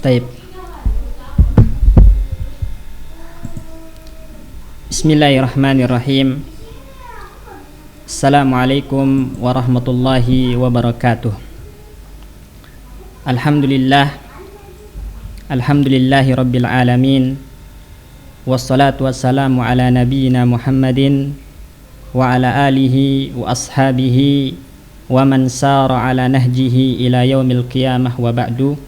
Taib. Bismillahirrahmanirrahim. Assalamualaikum warahmatullahi wabarakatuh. Alhamdulillahi rabbil alamin. Wassalatu wassalamu ala nabiyyina Muhammadin wa ala alihi wa ashabihi wa man sara ala nahjihi ila yaumil qiyamah wa ba'du.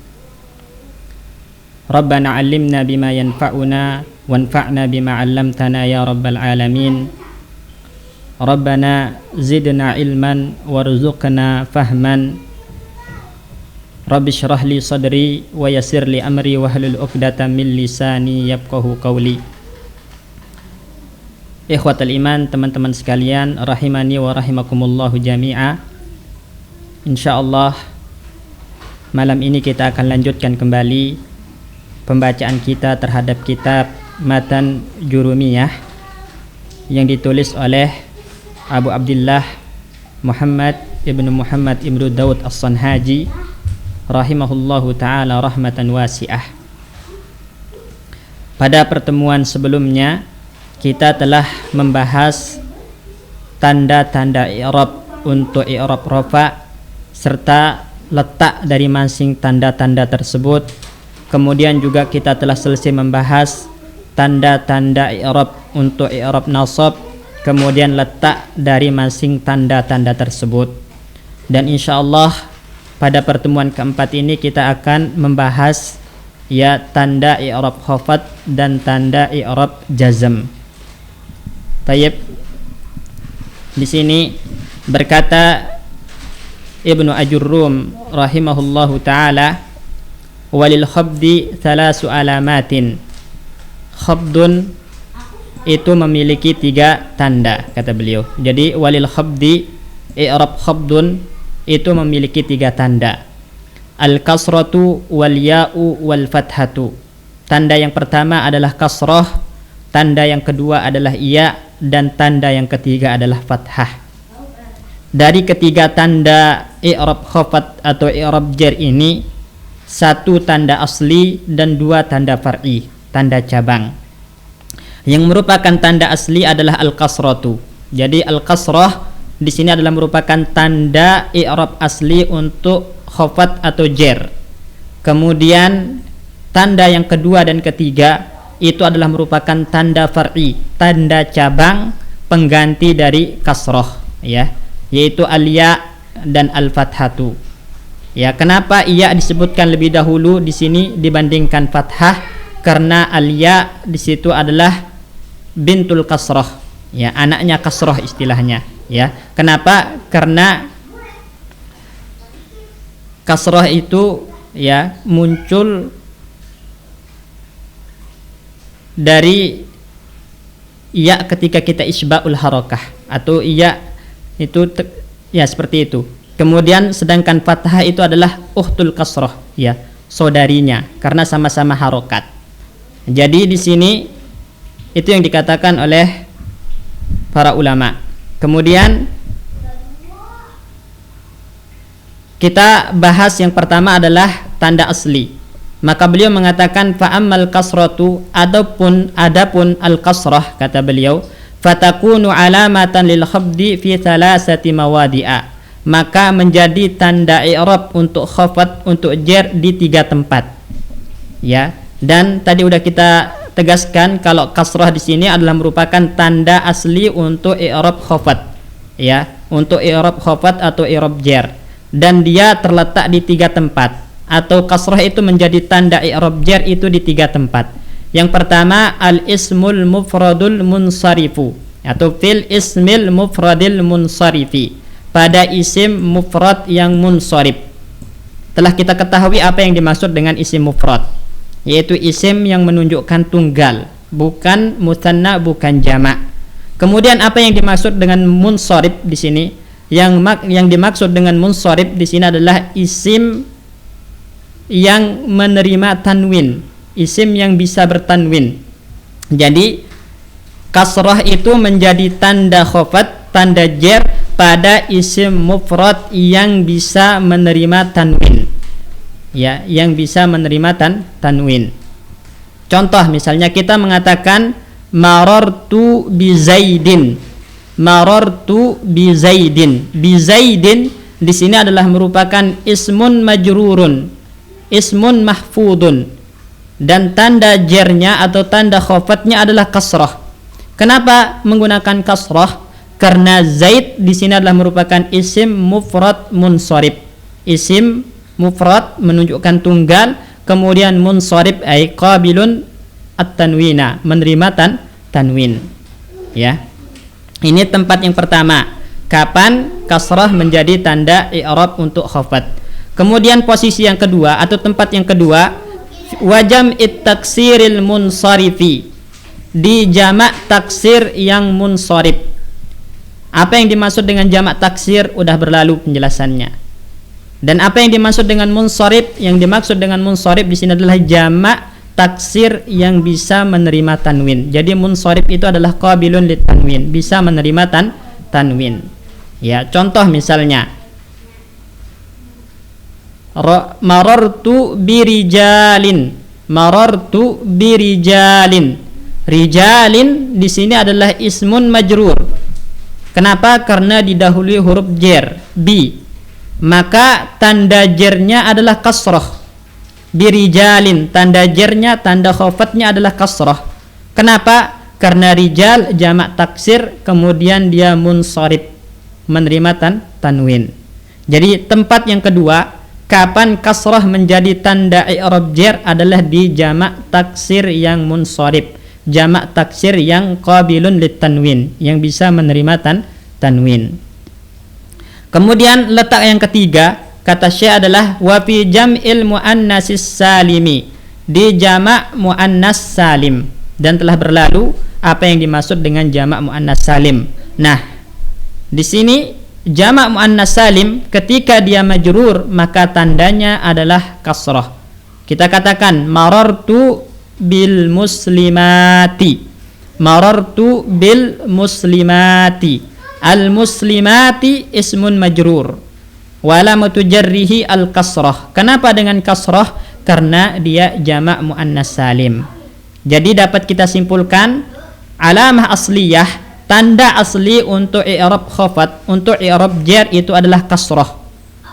Rabbana 'allimna bima yanfa'una wanfa'na bima 'allamtana ya rabbal alamin. Rabbana zidna ilman warzuqna fahman. Rabbi shrah li sadri wa yassir li amri wahlul 'uqdatam min lisani yafqahu qawli. Ikhwatal iman, teman-teman sekalian, rahimani wa rahimakumullahu jami'a. Insyaallah malam ini kita akan lanjutkan kembali pembacaan kita terhadap kitab Matan Jurumiyah yang ditulis oleh Abu Abdullah Muhammad ibnu Daud As-Sanhaji rahimahullahu ta'ala rahmatan wasi'ah. Pada pertemuan sebelumnya kita telah membahas tanda-tanda i'rab untuk i'rab rafa serta letak dari masing tanda-tanda tersebut. Kemudian juga kita telah selesai membahas tanda-tanda i'rab untuk i'rab nasab, kemudian letak dari masing tanda-tanda tersebut. Dan insyaallah pada pertemuan keempat ini kita akan membahas tanda i'rab khafat dan tanda i'rab jazm. Tayyib. Di sini berkata Ibnu Ajurrum rahimahullahu taala, walil khabdi thalasu alamatin. Khabdun itu memiliki 3 tanda, kata beliau. Jadi walil khabdi, i'rab khabdun itu memiliki 3 tanda. Al-kasratu wal ya'u wal fathatu. Tanda yang pertama adalah kasrah, tanda yang kedua adalah iya, dan tanda yang ketiga adalah fathah. Dari ketiga tanda i'rab khafat atau i'rab jar ini, 1 tanda asli dan 2 tanda far'i, tanda cabang. Yang merupakan tanda asli adalah al-kasratu. Jadi al-kasrah di sini adalah merupakan tanda i'rab asli untuk khafat atau jar. Kemudian tanda yang kedua dan ketiga itu adalah merupakan tanda far'i, tanda cabang pengganti dari kasrah, yaitu al-ya dan al-fathatu. Kenapa iya disebutkan lebih dahulu di sini dibandingkan fathah? Karena al-ya di situ adalah bintul kasrah, anaknya kasrah istilahnya, Kenapa? Karena kasrah itu muncul dari iya ketika kita isba'ul harakah, atau iya itu seperti itu. Kemudian sedangkan fathah itu adalah ukhtul kasrah, saudarinya, karena sama-sama harokat. Jadi di sini itu yang dikatakan oleh para ulama. Kemudian kita bahas yang pertama adalah tanda asli. Maka beliau mengatakan fa'ammal kasratu, adapun al-kasrah, kata beliau, fatakunu alamatan lil khabdi fi thalathati mawadi'a. Maka menjadi tanda i'rab untuk khafat, untuk jar di 3 tempat. Dan tadi udah kita tegaskan kalau kasrah di sini adalah merupakan tanda asli untuk i'rab khafat, untuk i'rab khafat atau i'rab jar. Dan dia terletak di 3 tempat, atau kasrah itu menjadi tanda i'rab jar itu di 3 tempat. Yang pertama al-ismul mufradul munsarifu, atau fil ismil mufradil munsarifi, pada isim mufrad yang munsharif. Telah kita ketahui apa yang dimaksud dengan isim mufrad, yaitu isim yang menunjukkan tunggal, bukan musanna, bukan jamak. Kemudian apa yang dimaksud dengan munsharif di sini? Yang dimaksud dengan munsharif di sini adalah isim yang menerima tanwin, isim yang bisa bertanwin. Jadi kasrah itu menjadi tanda khafat, tanda jar pada isim mufrad yang bisa menerima tanwin. ya, yang bisa menerima tanwin. Contoh misalnya kita mengatakan marartu bi Zaidin. Marartu bi Zaidin. Bi Zaidin di sini adalah merupakan ismun majrurun, ismun mahfudun, dan tanda jernya atau tanda khofatnya adalah kasrah. Kenapa menggunakan kasrah? Karena Zaid di sini adalah merupakan isim mufrad munsharif. Isim mufrad menunjukkan tunggal, kemudian munsharif ay qabilun at-tanwina, menerima tanwin. Ya. Ini tempat yang pertama, kapan kasrah menjadi tanda i'rab untuk khafat. Kemudian posisi yang kedua atau tempat yang kedua, wajam it-taksiril munsarifi, di jamak taksir yang munsharif. Apa yang dimaksud dengan jamak taksir udah berlalu penjelasannya. Dan apa yang dimaksud dengan munsharif? Yang dimaksud dengan munsharif di sini adalah jamak taksir yang bisa menerima tanwin. Jadi munsharif itu adalah qabilun lit tanwin, bisa menerima tanwin. Ya, contoh misalnya marartu birijalin. Marartu birijalin. Rijalin di sini adalah ismun majrur. Kenapa? Karena didahului huruf jer bi, maka tanda jernya adalah kasrah. Birijalin, tanda jernya, tanda khofatnya adalah kasrah. Kenapa? Karena rijal jamak taksir, kemudian dia munsharif, menerima tanwin. Jadi tempat yang kedua, kapan kasrah menjadi tanda i'rab jer adalah di jamak taksir yang munsharif, jamak taksir yang qabilun lit tanwin, yang bisa menerima tanwin. Kemudian letak yang ketiga, kata Syekh adalah wa fi jam'il muannatsis salimi, di jamak muannas salim. Dan telah berlalu apa yang dimaksud dengan jamak muannas salim. Nah, di sini jamak muannas salim ketika dia majrur maka tandanya adalah kasrah. Kita katakan marartu bil muslimati. Marartu bil muslimati. Al muslimati ismun majrur. Walamatu jarrihi al kasrah. Kenapa dengan kasrah? Karena dia jamak muannas salim. Jadi dapat kita simpulkan alamah asliyah, tanda asli untuk i'rab khafat, untuk i'rab jar itu adalah kasrah.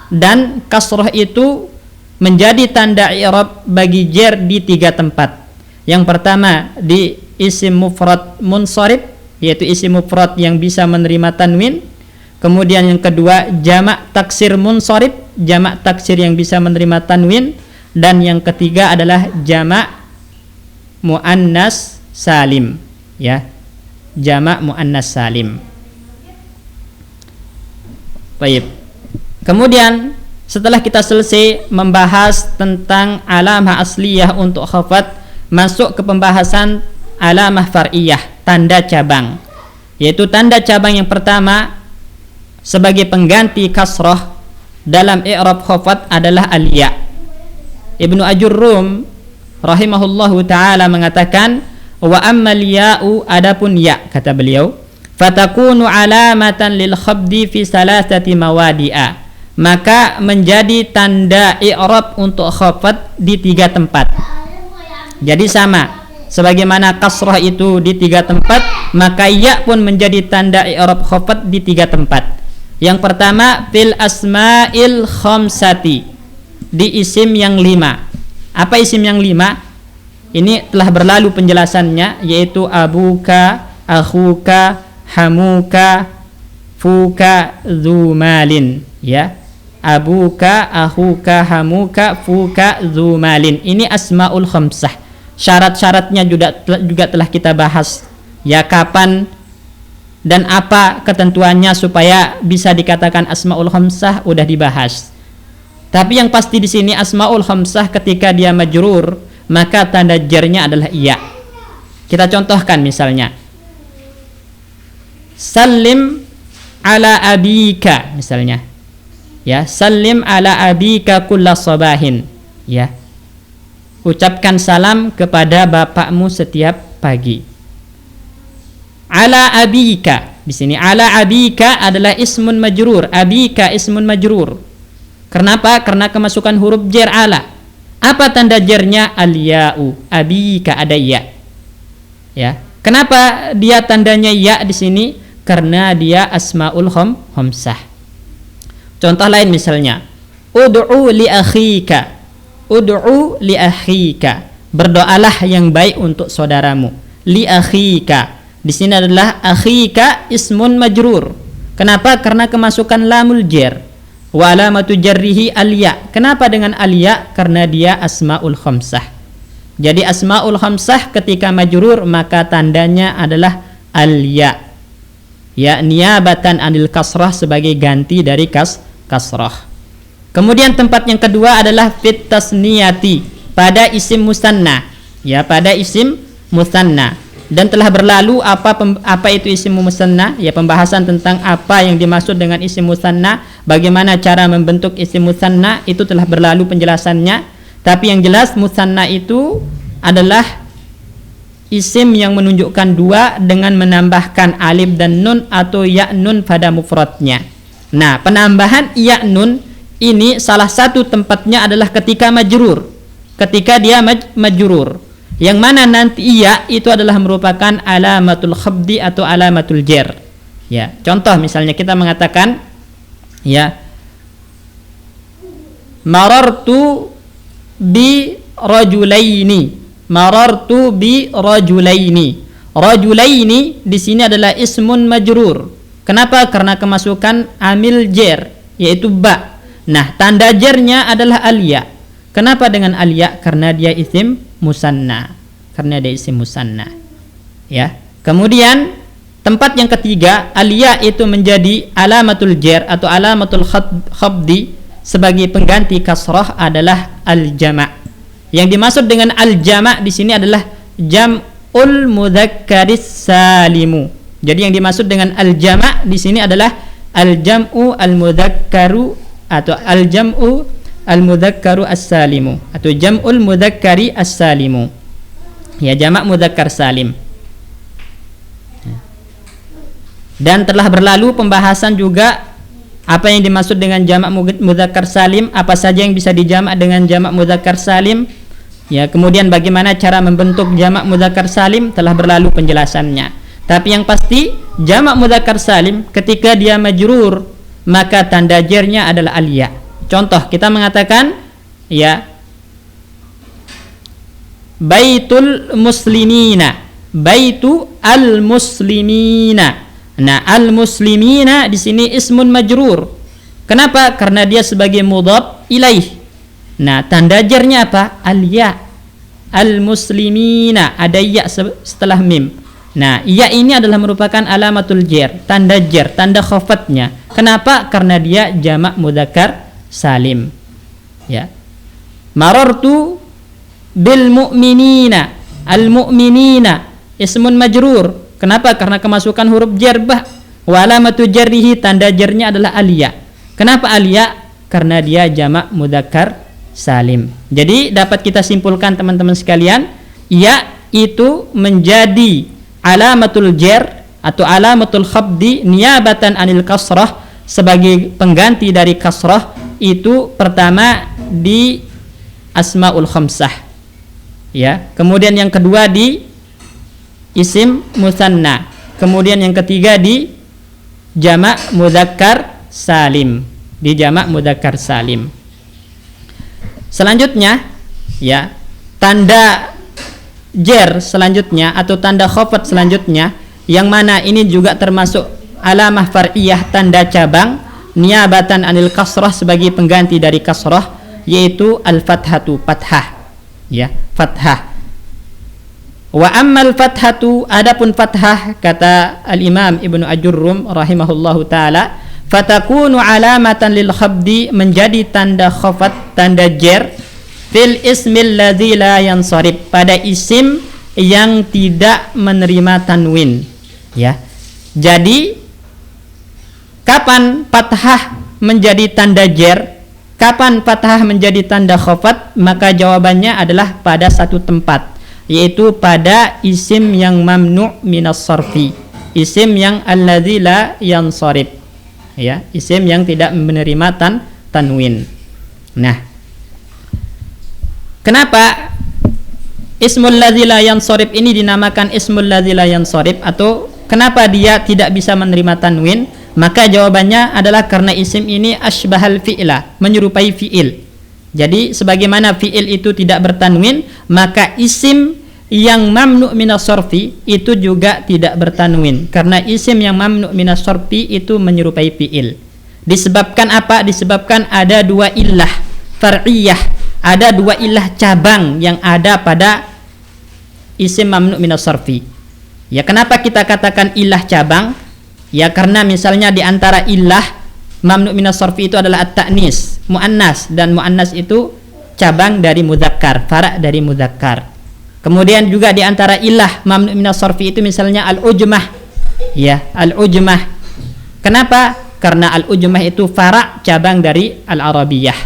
Dan kasrah itu menjadi tanda i'rab bagi jar di tiga tempat. Yang pertama di isim mufrad munsharif, yaitu isim mufrad yang bisa menerima tanwin. Kemudian yang kedua jamak taksir munsharif, jamak taksir yang bisa menerima tanwin. Dan yang ketiga adalah jamak muannas salim, ya, jamak muannas salim. Baik. Kemudian setelah kita selesai membahas tentang alamah asliyah untuk khafat, masuk ke pembahasan alamah far'iyah, tanda cabang. Yaitu tanda cabang yang pertama sebagai pengganti kasrah dalam i'rab khafat adalah al-ya. Ibnu Ajurrum rahimahullahu ta'ala mengatakan wa ammal ya'u, adapun ya, kata beliau, fatakunu alamatan lil khabdi fi salasati mawadi'a, maka menjadi tanda i'rab untuk khafat di tiga tempat. Jadi sama sebagaimana kasrah itu di tiga tempat, maka ya pun menjadi tanda i'rab khafat di tiga tempat. Yang pertama fil asma'il khamsati, di isim yang 5. Apa isim yang 5? Ini telah berlalu penjelasannya, yaitu abuka, akhuka, hamuka, fuka, dzumalin, ya. Abuka, akhuka, hamuka, fuka, dzumalin. Ini asmaul khamsah. Syarat-syaratnya juga telah kita bahas. Ya, kapan dan apa ketentuannya supaya bisa dikatakan asmaul khamsah udah dibahas. Tapi yang pasti di sini asmaul khamsah ketika dia majrur, maka tanda jarnya adalah iya. Kita contohkan misalnya, salim ala abika misalnya, ya, salim ala abika kulla sabahin, ya, ucapkan salam kepada bapakmu setiap pagi. Ala abika, di sini ala abika adalah ismun majrur, abika ismun majrur. Kenapa? Karena kemasukan huruf jar ala. Apa tanda jarnya? Al-ya'u, abika, ada ya. Ya. Kenapa dia tandanya ya di sini? Karena dia asmaul khamsah. Contoh lain misalnya, ud'u li akhika. Ud'u li akhika. Berdoalah yang baik untuk saudaramu. Li akhika. Di sini adalah akhika ismun majrur. Kenapa? Karena kemasukan lamul jar. Wa alamatu jarrihi al-ya. Kenapa dengan al-ya? Karena dia asmaul khamsah. Jadi asmaul khamsah ketika majrur maka tandanya adalah al-ya. Ya, niyabatan anil kasrah, sebagai ganti dari kasrah. Kemudian tempat yang kedua adalah fit tasniyati, pada isim musanna. Ya, pada isim musanna. Dan telah berlalu apa itu isim musanna, ya, pembahasan tentang apa yang dimaksud dengan isim musanna, bagaimana cara membentuk isim musanna, itu telah berlalu penjelasannya. Tapi yang jelas musanna itu adalah isim yang menunjukkan dua dengan menambahkan alif dan nun atau ya nun pada mufradnya. Nah, penambahan ya nun ini salah satu tempatnya adalah ketika majrur. Ketika dia majrur, yang mana nanti iya itu adalah merupakan alamatul khabdi atau alamatul jar. Ya, contoh misalnya kita mengatakan, ya, marartu bi rajulaini. Marartu bi rajulaini. Rajulaini di sini adalah ismun majrur. Kenapa? Karena kemasukan amil jar, yaitu ba. Nah, tanda jarnya adalah al-ya. Kenapa dengan al-ya? Karena dia isim musanna. Karena dia isim musanna. Ya. Kemudian tempat yang ketiga, al-ya itu menjadi alamatul jar atau alamatul khabdi sebagai pengganti kasrah adalah al-jama'. Yang dimaksud dengan al-jama' di sini adalah jam'ul mudzakkaris salimu. Jadi yang dimaksud dengan al-jama' di sini adalah al-jam'u al-mudzakkaru atau al-jam'u al-mudzakkaru as-salimu atau jam'ul mudzakkari as-salimu. Ya, jamak mudzakkar salim. Dan telah berlalu pembahasan juga apa yang dimaksud dengan jamak mudzakkar salim, apa saja yang bisa dijamak dengan jamak mudzakkar salim. Ya, kemudian bagaimana cara membentuk jamak mudzakkar salim telah berlalu penjelasannya. Tapi yang pasti jamak mudzakkar salim ketika dia majrur maka tanda jarnya adalah al-ya. Contoh kita mengatakan, ya, baitul muslimina, baitu al-muslimina. Nah, al-muslimina di sini ismun majrur. Kenapa? Karena dia sebagai mudhaf ilaih. Nah, tanda jarnya apa? Al-ya. Al-muslimina, ada ya setelah mim. Nah, ya ini adalah merupakan alamatul jar, tanda jar, tanda khafatnya. Kenapa? Karena dia jamak mudzakkar salim. Ya. Marartu bil mu'minina. Al-mu'minina ismun majrur. Kenapa? Karena kemasukan huruf jar bah. Wa alamatu jarrihi, tanda jarnya adalah al-ya. Kenapa al-ya? Karena dia jamak mudzakkar salim. Jadi dapat kita simpulkan teman-teman sekalian, ya itu menjadi alamatul jar atau alamatul khabdi niyabatan anil kasrah, sebagai pengganti dari kasrah. Itu pertama di asmaul khamsah, ya. Kemudian yang kedua di isim musanna. Kemudian yang ketiga di jamak mudzakkar salim, di jamak mudzakkar salim. Selanjutnya, ya, tanda jar selanjutnya atau tanda khafat selanjutnya, yang mana ini juga termasuk alamah far'iyah, tanda cabang niyabatan anil kasrah, sebagai pengganti dari kasrah, yaitu al-fathatu, fathah. Ya, fathah. Wa ammal fathatu, adapun fathah, kata al-Imam Ibnu Ajurrum rahimahullahu taala, fatakunu alamatan lil khabdi, menjadi tanda khafat, tanda jar, fil ismil ladzi la yansarif, pada isim yang tidak menerima tanwin. Ya. Jadi kapan fathah menjadi tanda jar, kapan fathah menjadi tanda khafat? Maka jawabannya adalah pada satu tempat, yaitu pada isim yang mamnu' minas sarfi, isim yang alladzi la yansarif. Ya, isim yang tidak menerima tanwin. Nah, kenapa ismul ladzi la yansharif ini dinamakan ismul ladzi la yansharif, atau kenapa dia tidak bisa menerima tanwin? Maka jawabannya adalah karena isim ini asbahal fi'la, menyerupai fi'il. Jadi sebagaimana fi'il itu tidak bertanwin, maka isim yang mamnu' minas sarfi itu juga tidak bertanwin, karena isim yang mamnu' minas sarfi itu menyerupai fi'il. Disebabkan apa? Disebabkan ada dua illah far'iyah, ada dua illah cabang yang ada pada isim mamnu' minas sarfi. Ya, kenapa kita katakan illah cabang? Ya, karena misalnya di antara illah mamnu' minas sarfi itu adalah at-ta'nis, muannas, dan muannas itu cabang dari mudzakkar, fara' dari mudzakkar. Kemudian juga di antara illah mamnu' minas sarfi itu misalnya al-ujmah. Ya, al-ujmah. Kenapa? Karena al-ujmah itu fara' cabang dari al-arabiyah.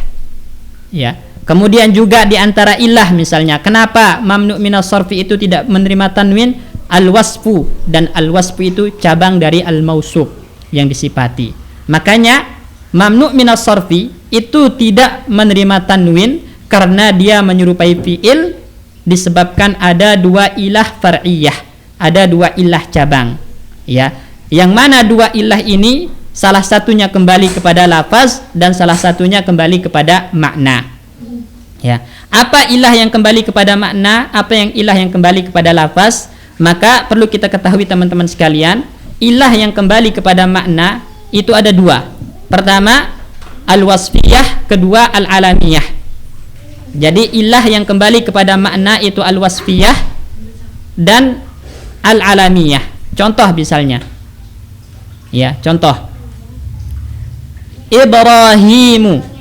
Ya. Kemudian juga di antara illah misalnya, kenapa mamnu' minas sarfi itu tidak menerima tanwin? Al-wasfu, dan al-wasfu itu cabang dari al-mausuf yang disifati. Makanya mamnu' minas sarfi itu tidak menerima tanwin karena dia menyerupai fi'il, disebabkan ada dua ilah far'iyah, ada dua ilah cabang. Ya, yang mana dua ilah ini salah satunya kembali kepada lafaz dan salah satunya kembali kepada makna. Ya, apa ilah yang kembali kepada makna, apa yang ilah yang kembali kepada lafaz? Maka perlu kita ketahui teman-teman sekalian, ilah yang kembali kepada makna itu ada dua. Pertama al-wasfiyah, kedua al-alamiyah. Jadi ilah yang kembali kepada makna itu al-wasfiyah dan al-alamiyah. Contoh misalnya, ya, contoh Ibrahimu.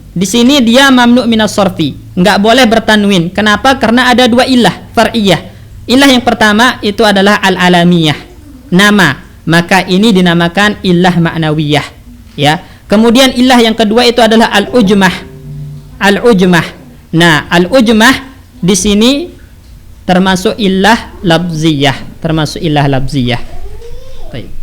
Di sini dia mamnu' minas sarfi, enggak boleh bertanwin. Kenapa? Karena ada dua ilah far'iyah. Ilah yang pertama itu adalah al-alamiyah, nama, maka ini dinamakan ilah ma'nawiyah. Ya. Kemudian ilah yang kedua itu adalah al-ujmah. Al-ujmah. Nah, al-ujmah di sini termasuk ilah labziyah, termasuk ilah labziyah. Baik.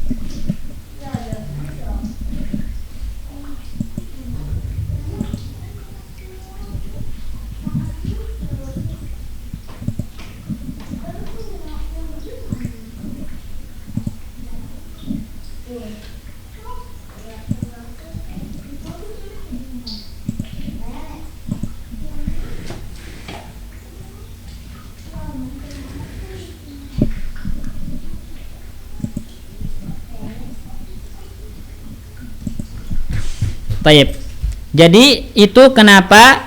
Taib. Jadi itu kenapa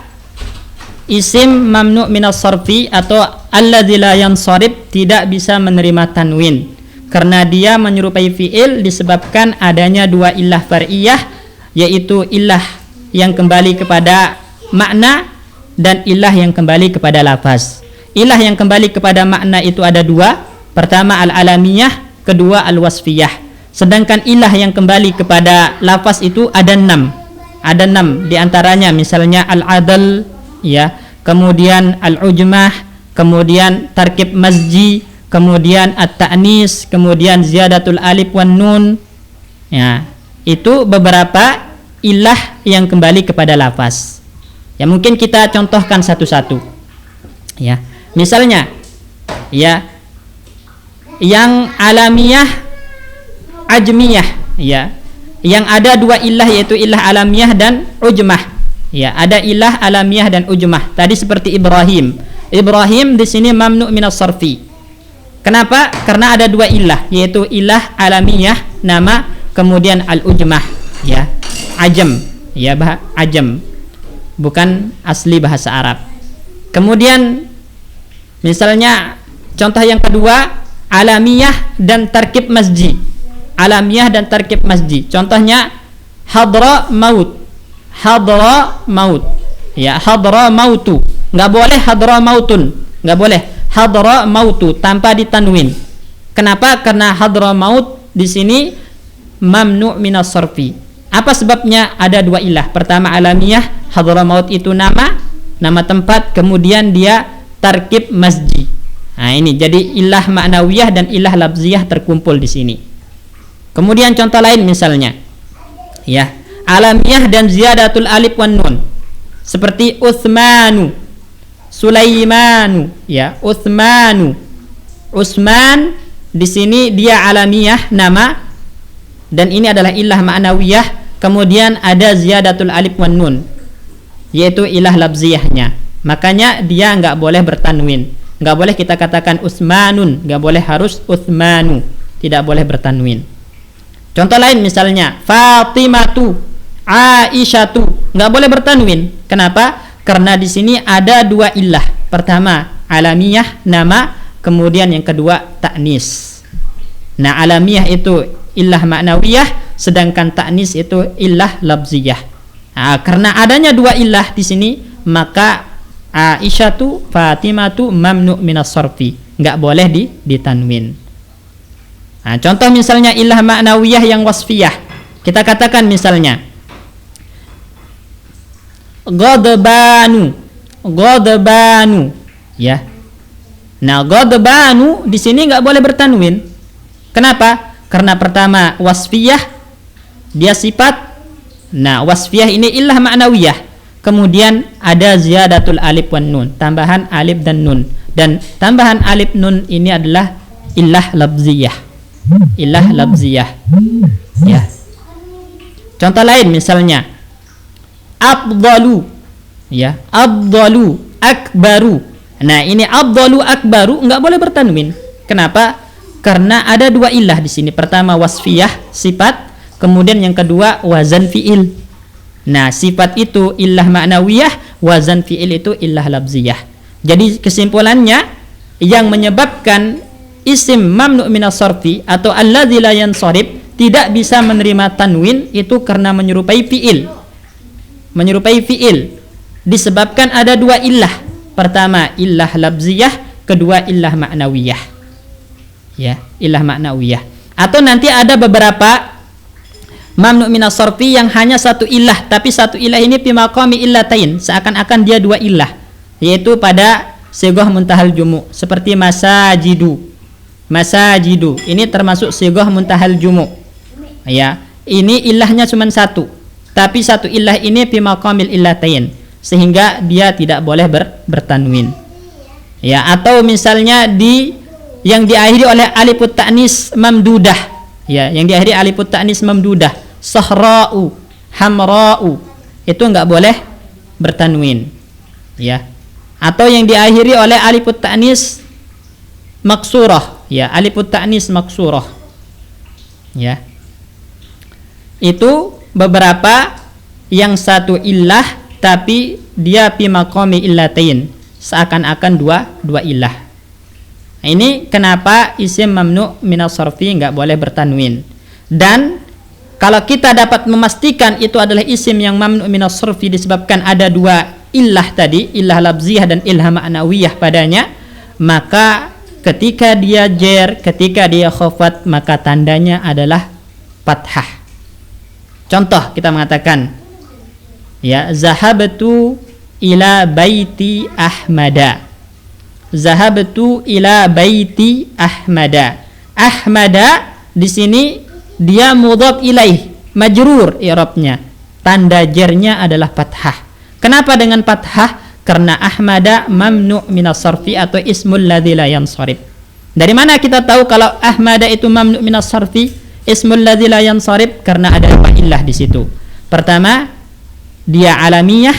isim mamnu' minas sarfi atau alladzi la yansharif tidak bisa menerima tanwin, karena dia menyerupai fi'il disebabkan adanya dua illah far'iyah, yaitu illah yang kembali kepada makna dan illah yang kembali kepada lafaz. Ilah yang kembali kepada makna itu ada dua. Pertama al-alamiyah, kedua al-wasfiyah. Sedangkan ilah yang kembali kepada lafaz itu ada 6. Ada 6 diantaranya, misalnya al-adl, ya, kemudian al-ujmah, kemudian tarkib masji, kemudian at-ta'nis, kemudian ziyadatul alif wan nun. Ya, itu beberapa ilah yang kembali kepada lafaz. Ya, mungkin kita contohkan satu-satu. Ya, misalnya, ya, yang alamiyah, ajmiyah, ya, yang ada dua ilah yaitu ilah alamiyah dan ujmah. Ya, ada ilah alamiyah dan ujmah. Tadi seperti Ibrahim. Ibrahim di sini mamnu' minas sarfi. Kenapa? Karena ada dua ilah, yaitu ilah alamiyah, nama, kemudian al-ujmah, ya, ajam, ya, ajam, bukan asli bahasa Arab. Kemudian misalnya contoh yang kedua, alamiyah dan tarkib masji. Alamiyah dan tarkib masji. Contohnya hadra maut. Hadra maut. Ya, hadra mautu. Enggak boleh hadra mautun. Enggak boleh hadra mautu tanpa ditanwin. Kenapa? Karena hadra maut di sini mamnu' minas sarfi. Apa sebabnya? Ada dua ilah. Pertama alamiyah, hadra maut itu nama tempat, kemudian dia tarkib masji. Nah, ini jadi ilah ma'nawiyah dan ilah labziyah terkumpul di sini. Kemudian contoh lain misalnya, ya, alamiyah dan ziyadatul alif wan nun. Seperti Utsmanu, Sulaimanu, ya, Utsmanu. Utsman di sini dia alamiyah nama dan ini adalah ilah ma'nawiyah, kemudian ada ziyadatul alif wan nun yaitu ilah labziyahnya. Makanya dia enggak boleh bertanwin. Enggak boleh kita katakan Utsmanun, enggak boleh, harus Utsmanu. Tidak boleh bertanwin. Contoh lain misalnya Fatimatu, Aisyatu, enggak boleh bertanwin. Kenapa? Karena di sini ada dua ilah. Pertama, alamiyah nama, kemudian yang kedua ta'nis. Nah, alamiyah itu ilah ma'nawiyah, sedangkan ta'nis itu ilah labziyah. Nah, karena adanya dua ilah di sini, maka Aisyatu, Fatimatu mamnu' minas sarfi, enggak boleh ditanwin. Nah, contoh misalnya ilah ma'nawiyah yang wasfiyah. Kita katakan misalnya Ghadbanu, Ghadbanu, ya. Nah, Ghadbanu di sini enggak boleh bertanwin. Kenapa? Karena pertama wasfiyah, dia sifat. Nah, wasfiyah ini ilah ma'nawiyah. Kemudian ada ziyadatul alif wan nun, tambahan alif dan nun. Dan tambahan alif nun ini adalah ilah labziyah. Ilah labziyah. Ya. Contoh lain misalnya Afdalu, ya, Afdalu, Akbaru. Nah, ini Afdalu, Akbaru enggak boleh bertanwin. Kenapa? Karena ada dua ilah di sini. Pertama wasfiyah, sifat, kemudian yang kedua wazan fi'il. Nah, sifat itu ilah ma'nawiyah, wazan fi'il itu ilah labziyah. Jadi kesimpulannya, yang menyebabkan isim mamnu' minas sarfi atau alladzi la yansarif tidak bisa menerima tanwin itu karena menyerupai fi'il. Menyerupai fi'il disebabkan ada dua ilah. Pertama ilah labziyah, kedua ilah ma'nawiyah. Ya, ilah ma'nawiyah. Atau nanti ada beberapa mamnu' minas sarfi yang hanya satu ilah, tapi satu ilah ini fi maqami illatain, seakan-akan dia dua ilah, yaitu pada sighah muntahal jumu, seperti masajidu. Masajidu ini termasuk sighah muntahal jumu. Ya, ini ilahnya cuma satu, tapi satu ilah ini fi maqamil illatain, sehingga dia tidak boleh bertanwin. Ya, atau misalnya yang diakhiri oleh alifut ta'nis mamdudah. Ya, yang diakhiri alifut ta'nis mamdudah, sahra'u, hamra'u, itu enggak boleh bertanwin. Ya. Atau yang diakhiri oleh alifut ta'nis maksurah, ya, alifut ta'nis maksurah. Ya. Itu beberapa yang satu ilah tapi dia fi maqami illatain, seakan-akan dua ilah. Nah, ini kenapa isim mamnu' minas sarfi enggak boleh bertanwin. Dan kalau kita dapat memastikan itu adalah isim yang mamnu' minas sarfi disebabkan ada dua ilah tadi, ilah labziyah dan ilah ma'nawiyah padanya, maka ketika dia jer, ketika dia khafat, maka tandanya adalah fathah. Contoh kita mengatakan, ya, zahabtu ila baiti Ahmada. Zahabtu ila baiti Ahmada. Ahmada di sini dia mudhaf ilaih, majrur i'rabnya. Tanda jernya adalah fathah. Kenapa dengan fathah? Karena Ahmada mamnu' minas sarfi atau ismul ladzi la yansarif. Dari mana kita tahu kalau Ahmada itu mamnu' minas sarfi, ismul ladzi la yansarif? Karena ada dua illah di situ. Pertama, dia alamiyah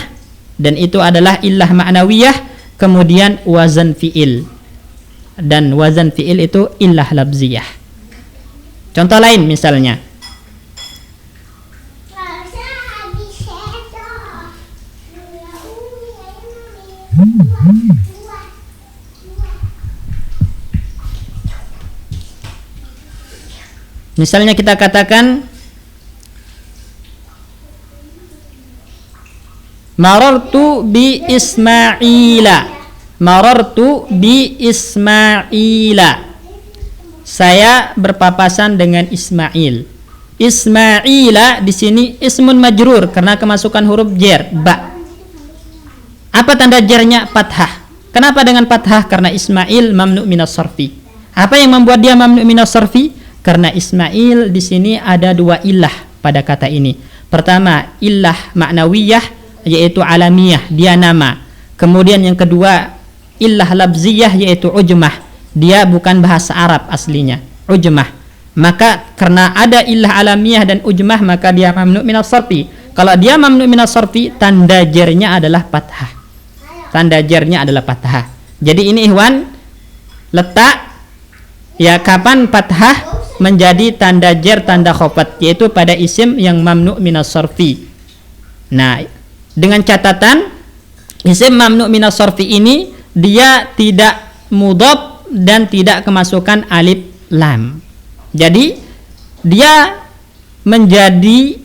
dan itu adalah illah ma'nawiyah. Kemudian wazan fi'il, dan wazan fi'il itu illah labziyah. Contoh lain misalnya kita katakan marartu bi Ismaila. Marartu bi Ismaila. Saya berpapasan dengan Ismail. Ismaila di sini ismun majrur karena kemasukan huruf jar ba. Apa tanda jarnya? Fathah. Kenapa dengan fathah? Karena Ismail mamnu' minas sarfi. Apa yang membuat dia mamnu' minas sarfi? Karena Ismail di sini ada dua ilah pada kata ini. Pertama, illah ma'nawiyah, yaitu alamiyah, dia nama. Kemudian yang kedua, illah labziyah, yaitu ujmah, dia bukan bahasa Arab aslinya, ujmah. Maka karena ada illah alamiyah dan ujmah, maka dia mamnu' minas sarfi. Kalau dia mamnu' minas sarfi, tanda jernya adalah fathah. Tanda jernya adalah fathah. Jadi ini ikhwan, letak ya kapan fathah menjadi tanda jer, tanda khafat, yaitu pada isim yang mamnu' minas sarfi. Nah, dengan catatan isim mamnu' minas sarfi ini dia tidak mudhaf dan tidak kemasukan alif lam. Jadi dia menjadi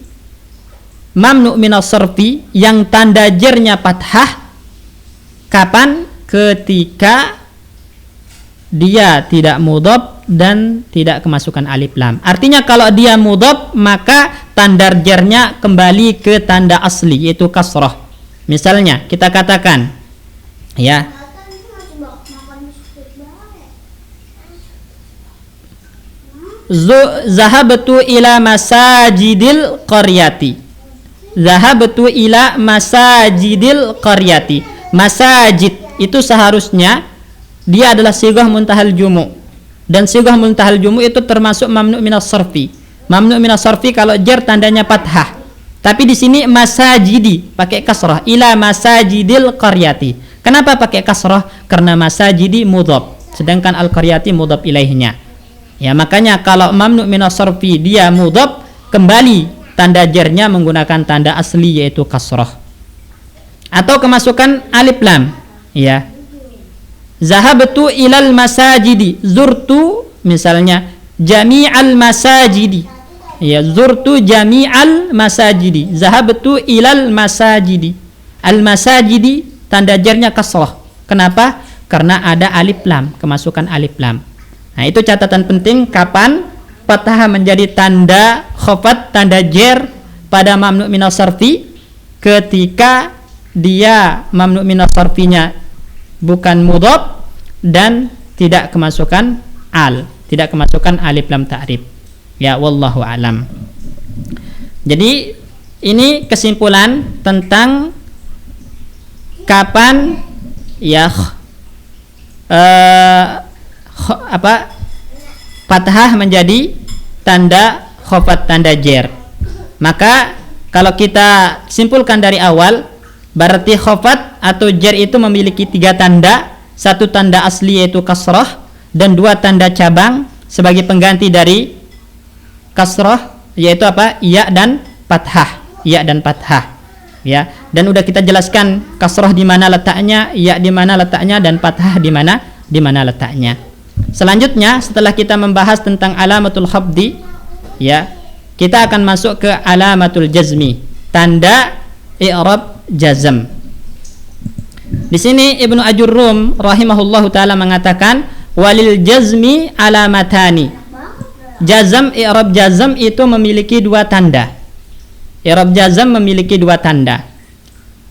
mamnu' minas sarfi yang tanda jernya fathah kapan? Ketika dia tidak mudhaf dan tidak kemasukan alif lam. Artinya kalau dia mudhaf, maka tanda jernya kembali ke tanda asli, yaitu kasrah. Misalnya kita katakan ya, zahabtu ila masajidil qaryati. Zahabtu ila masajidil qaryati. Masajid itu seharusnya dia adalah sighah muntahal jumu, dan sighah muntahal jumu itu termasuk mamnu' minas sarfi. Mamnu' minas sarfi kalau jar tandanya fathah. Tapi di sini masajidi pakai kasrah, ila masajidil qaryati. Kenapa pakai kasrah? Karena masajidi mudhaf, sedangkan al qaryati mudhaf ilaihnya. Ya, makanya kalau mamnu' minas sarfi dia mudhaf, kembali tanda jarnya menggunakan tanda asli, yaitu kasrah. Atau kemasukan alif lam, ya. Zahabtu ilal masajidi, zurtu misalnya jami'al masajidi. Ya, zurtu jami'al masajidi, zahabtu ilal masajidi. Al masajidi tanda jarnya kasrah. Kenapa? Karena ada alif lam, kemasukan alif lam. Nah, itu catatan penting kapan fathah menjadi tanda khafat, tanda jar pada mamnu' minas sarfi, ketika dia mamnu' minas sarfinya bukan mudhaf dan tidak kemasukan tidak kemasukan alif lam ta'rif. Ya, wallahu alam. Jadi ini kesimpulan tentang kapan ya fathah menjadi tanda khafat, tanda jar. Maka kalau kita simpulkan dari awal, berarti khafat atau jar itu memiliki 3 tanda. 1 tanda asli yaitu kasrah, dan 2 tanda cabang sebagai pengganti dari kasrah, yaitu apa? Ya dan fathah. Ya dan fathah. Ya, dan udah kita jelaskan kasrah di mana letaknya, ya di mana letaknya, dan fathah di mana letaknya. Selanjutnya setelah kita membahas tentang alamatul khafdi, ya, kita akan masuk ke alamatul jazmi, tanda i'rab jazm. Di sini Ibnu Ajurrum rahimahullahu taala mengatakan walil jazmi alamatani. Jazm, i'rab jazm itu memiliki 2 tanda. I'rab jazm memiliki 2 tanda.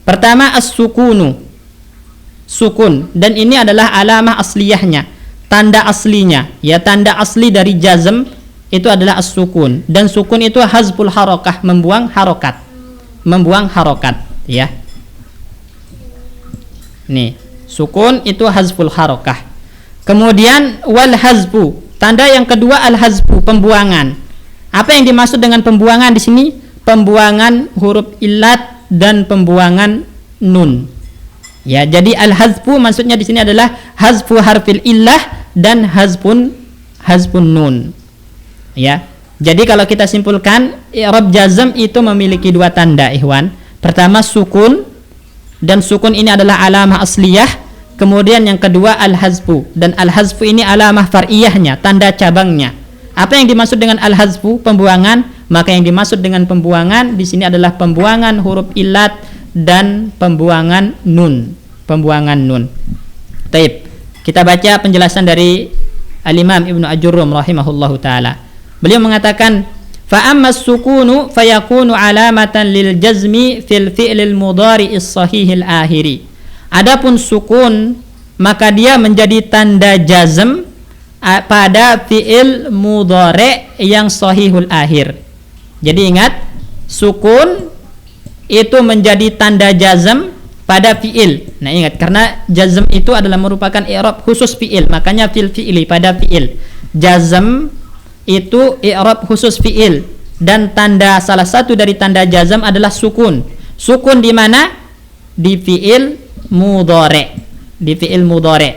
Pertama as-sukunu, sukun, dan ini adalah alamah asliyahnya, tanda aslinya. Ya, tanda asli dari jazm itu adalah as-sukun, dan sukun itu hazful harakah, membuang harokat, ya. Nih, sukun itu hazful harakah. Kemudian wal hazfu, tanda yang kedua al hazfu, pembuangan. Apa yang dimaksud dengan pembuangan di sini? Pembuangan huruf illat dan pembuangan nun. Ya, jadi al hazfu maksudnya di sini adalah hazfu harfil illah dan hazfun nun. Ya. Jadi kalau kita simpulkan, i'rab jazm itu memiliki 2 tanda, ikhwan. Pertama sukun, dan sukun ini adalah alamah asliyah. Kemudian yang kedua al-hazfu, dan al-hazfu ini alamah far'iyahnya, tanda cabangnya. Apa yang dimaksud dengan al-hazfu? Pembuangan. Maka yang dimaksud dengan pembuangan di sini adalah pembuangan huruf illat dan pembuangan nun. Taib. Kita baca penjelasan dari Al-Imam Ibnu Ajurrum rahimahullahu taala. Beliau mengatakan fa ammas sukunu fayakunu alamatan lil jazmi fil fi'lil mudhari'is sahihil akhiri. Adapun sukun maka dia menjadi tanda jazm pada fi'il mudhari' yang sahihul akhir. Jadi ingat, sukun itu menjadi tanda jazm pada fiil. Nah ingat, karena jazm itu adalah merupakan i'rab khusus fiil, makanya fil fi'ili, pada fiil. Jazm itu i'rab khusus fiil, dan tanda, salah satu dari tanda jazm adalah sukun. Sukun di mana? Di fiil mudhari. Di fiil mudhari.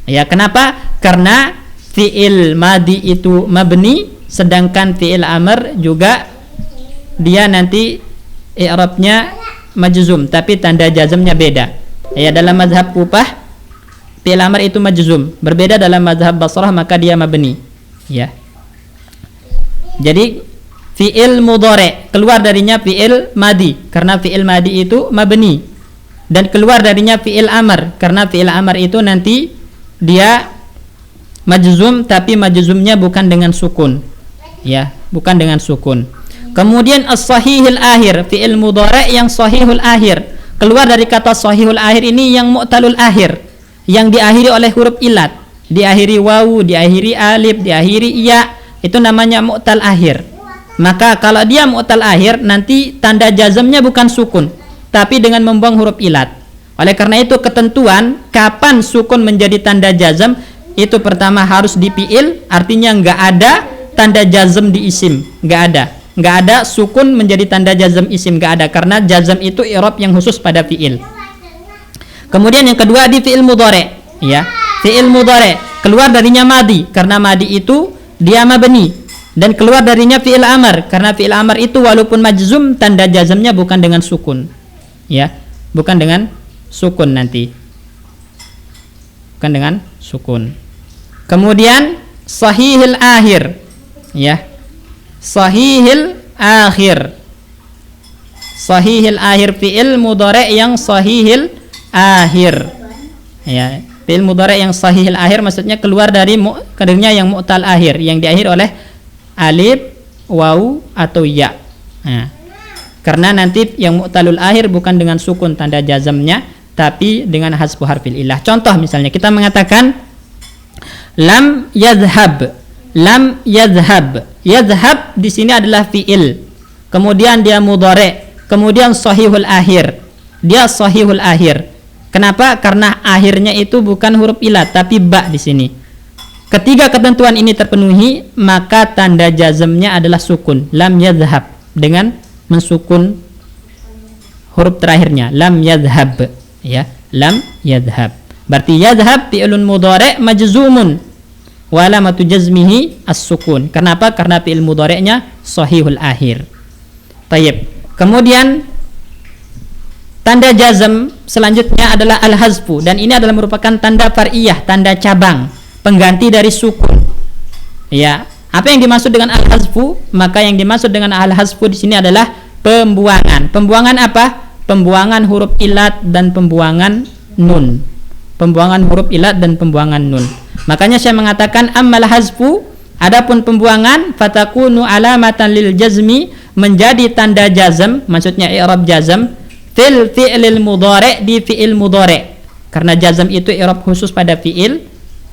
Ya, kenapa? Karena fiil madi itu mabni, sedangkan fiil amr juga dia nanti i'rabnya majzum, tapi tanda jazmnya beda. Ya, dalam mazhab Kufah fi'il amr itu majzum, berbeda dalam mazhab Basrah maka dia mabni. Ya. Jadi fi'il mudhari keluar darinya fi'il madi karena fi'il madi itu mabni, dan keluar darinya fi'il amr karena fi'il amr itu nanti dia majzum, tapi majzumnya bukan dengan sukun. Ya, bukan dengan sukun. Kemudian as-sahihul akhir, fi'il mudhari yang sahihul akhir. Keluar dari kata sahihul akhir ini yang mu'talul akhir, yang diakhiri oleh huruf ilat, diakhiri wawu, diakhiri alif, diakhiri ya, itu namanya mu'tal akhir. Maka kalau dia mu'tal akhir, nanti tanda jazmnya bukan sukun, tapi dengan membuang huruf ilat. Oleh karena itu ketentuan kapan sukun menjadi tanda jazm itu pertama harus di fi'il, artinya enggak ada tanda jazm di isim, enggak ada sukun menjadi tanda jazm isim, enggak ada, karena jazm itu i'rab yang khusus pada fi'il. Kemudian yang kedua di fi'il mudhari, ya. Fi'il mudhari keluar darinya madi karena madi itu dia mabni, dan keluar darinya fi'il amr karena fi'il amr itu walaupun majzum tanda jazmnya bukan dengan sukun. Ya, bukan dengan sukun nanti. Bukan dengan sukun. Kemudian sahihil akhir, ya. Sahihil akhir. Sahihil akhir fi'il mudhari yang sahihil akhir. Ya, fi'il mudhari yang sahihil akhir maksudnya keluar dari kadernya yang mu'tal akhir, yang diakhiri oleh alif, waw atau ya. Nah, karena nanti yang mu'talul akhir bukan dengan sukun tanda jazmnya, tapi dengan hasbu harfil illah. Contoh misalnya kita mengatakan lam yadhhab. Lam yadhhab. Yadhhab di sini adalah fi'il. Kemudian dia mudhari, kemudian sahihul akhir. Dia sahihul akhir. Kenapa? Karena akhirnya itu bukan huruf ilat tapi ba di sini. Ketiga ketentuan ini terpenuhi, maka tanda jazmnya adalah sukun. Lam yadhhab dengan mensukun huruf terakhirnya. Lam yadhhab, ya. Lam yadhhab. Berarti yadhhab fi'lun mudhari' majzumun wa alamatu jazmihi as-sukun. Kenapa? Karena fi'il mudhari'nya sahihul akhir. Tayyib. Kemudian tanda jazm selanjutnya adalah al-hazfu, dan ini adalah merupakan tanda far'iyah, tanda cabang, pengganti dari sukun. Ya, apa yang dimaksud dengan al-hazfu? Maka yang dimaksud dengan al-hazfu di sini adalah pembuangan. Pembuangan apa? Pembuangan huruf ilat dan pembuangan nun. Pembuangan huruf ilat dan pembuangan nun. Makanya saya mengatakan ammal hazfu, adapun pembuangan fatakunu alamatan lil jazmi, menjadi tanda jazm, maksudnya i'rab jazm fil fi'lil mudhari', di fi'il mudhari', karena jazm itu i'rab khusus pada fi'il,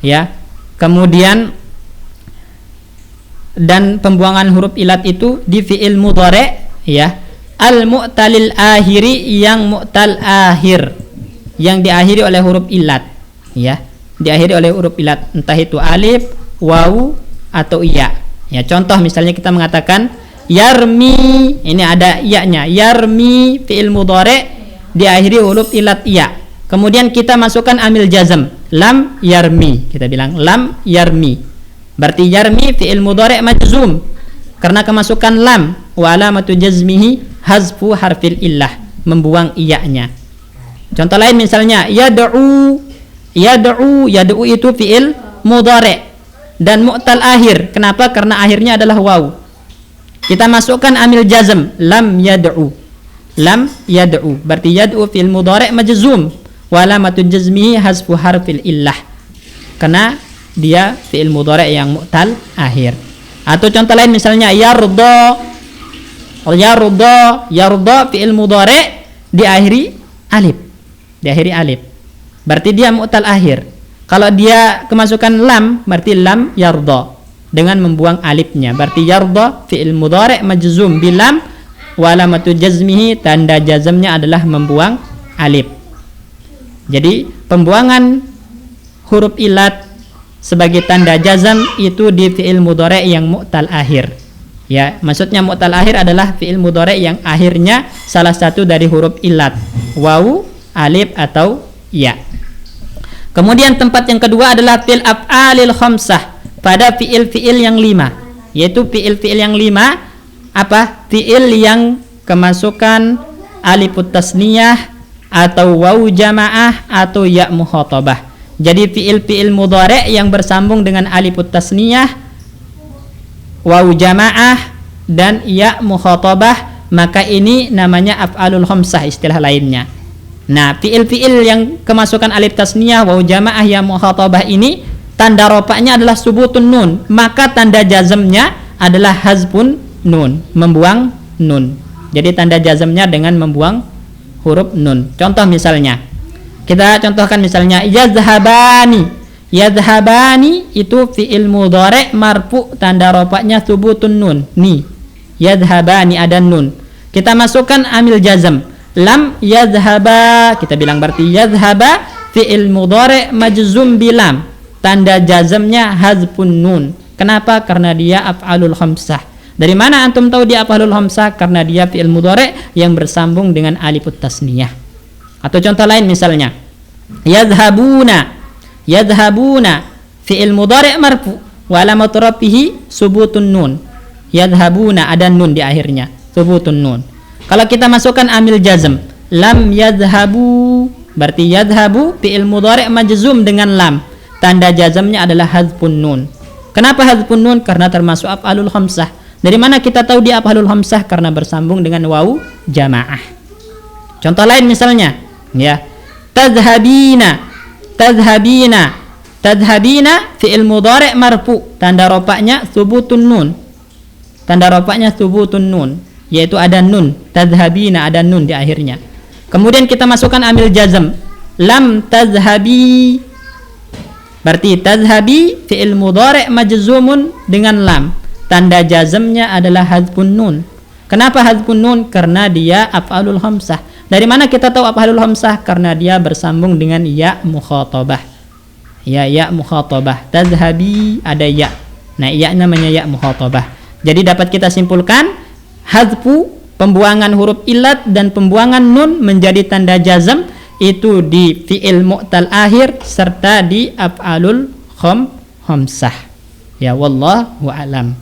ya. Kemudian dan pembuangan huruf ilat itu di fi'il mudhari', ya. Al mu'talil akhiri, yang mu'tal akhir, yang diakhiri oleh huruf ilat, ya. Diakhiri oleh huruf ilat, entah itu alif, waw atau iya. Ya, contoh misalnya kita mengatakan yarmi, ini ada iya-nya. Yarmi fi'il mudhari' diakhiri huruf ilat iya. Kemudian kita masukkan amil jazm, lam yarmi. Kita bilang lam yarmi. Berarti yarmi fi'il mudhari' majzum karena kemasukan lam, wa alamatu jazmihi hazfu harfil illah, membuang iya-nya. Contoh lain misalnya yad'u. Yad'u itu fi'il mudhari' dan mu'tal akhir. Kenapa? Karena akhirnya adalah waw. Kita masukkan amil jazm, lam yad'u. Lam yad'u. Berarti yad'u fi'il mudhari' majzum wa alamatu jazmihi hazfu harfil illah, karena dia fi'il mudhari' yang mu'tal akhir. Atau contoh lain misalnya yarda. Yarda fi'il mudhari' diakhiri alif. Diakhiri alif. Berarti dia mu'tal akhir. Kalau dia kemasukan lam, berarti lam yarda dengan membuang alifnya. Berarti yarda fi'il mudhari' majzum bilam wa alamatu jazmihi, tanda jazmnya adalah membuang alif. Jadi pembuangan huruf ilat sebagai tanda jazm itu di fi'il mudhari' yang mu'tal akhir. Ya, maksudnya mu'tal akhir adalah fi'il mudhari' yang akhirnya salah satu dari huruf ilat, wawu, alif atau ya. Kemudian tempat yang kedua adalah fil af'alil khamsah, pada fi'il-fi'il yang 5, yaitu fi'il-fi'il yang 5 apa? Fi'il yang kemasukan alifut tasniyah atau wawu jamaah atau ya mukhatabah. Jadi fi'il-fi'il mudhari' yang bersambung dengan alifut tasniyah, wawu jamaah dan ya mukhatabah, maka ini namanya af'alul khamsah istilah lainnya. Nah, fi'il-fi'il yang kemasukan alif tasniyah, wawu jamaah, ya mukhatabah ini tanda rofa'nya adalah subutun nun, maka tanda jazmnya adalah hazfun nun, membuang nun. Jadi tanda jazmnya dengan membuang huruf nun. Contoh misalnya, kita contohkan misalnya yadhhabani. Yadhhabani itu fi'il mudhari' marfu, tanda rofa'nya subutun nun, ni. Yadhhabani ada nun. Kita masukkan amil jazm, lam yadhhaba, kita bilang berarti yadhhaba fi'il mudhari' majzum bilam, tanda jazmnya hazfun nun. Kenapa? Karena dia af'alul khamsah. Dari mana antum tahu dia af'alul khamsah? Karena dia fi'il mudhari' yang bersambung dengan alifut tasniyah. Atau contoh lain misalnya yadhhabuna. Yadhhabuna fi'il mudhari' marfu wa alamatu rafihi subutun nun. Yadhhabuna ada nun di akhirnya, subutun nun. Kalau kita masukkan amil jazm, lam yadhhabu, berarti yadhhabu fi'il mudhari' majzum dengan lam, tanda jazmnya adalah hadzfun nun. Kenapa hadzfun nun? Karena termasuk af'alul khamsah. Dari mana kita tahu dia af'alul khamsah? Karena bersambung dengan wawu jamaah. Contoh lain misalnya, ya, tadhhabina. Tadhhabina. Tadhhabina fi'il mudhari' marfu, tanda rofa'nya subutun nun. Tanda rofa'nya subutun nun, yaitu ada nun. Tadhhabina ada nun di akhirnya. Kemudian kita masukkan amil jazm, lam tadhhabi, berarti tadhhabi fi'il mudhari' majzumun dengan lam, tanda jazmnya adalah hadzfun nun. Kenapa hadzfun nun? Karena dia af'alul khamsah. Dari mana kita tahu af'alul khamsah? Karena dia bersambung dengan ya mukhatabah. Ya mukhatabah. Tadhhabi ada ya. Nah, ya namanya ya mukhatabah. Jadi dapat kita simpulkan hadzfu, pembuangan huruf ilat dan pembuangan nun menjadi tanda jazm itu di fi'il mu'tal akhir serta di af'alul khamsah. Ya, wallahu a'lam.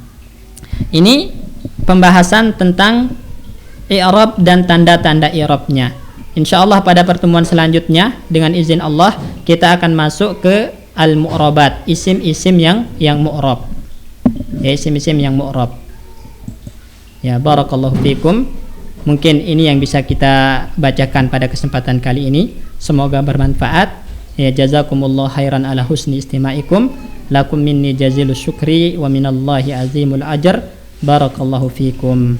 Ini pembahasan tentang i'rab dan tanda-tanda i'rabnya. Insyaallah pada pertemuan selanjutnya dengan izin Allah kita akan masuk ke al-mu'rabat, isim-isim yang mu'rab. Ya, isim-isim yang mu'rab. Ya, barakallahu fikum. Mungkin ini yang bisa kita bacakan pada kesempatan kali ini. Semoga bermanfaat. Ya, jazakumullah khairan ala husni istima'ikum. Lakum minni jazilus syukri wa minallahi azimul ajr. Barakallahu fikum.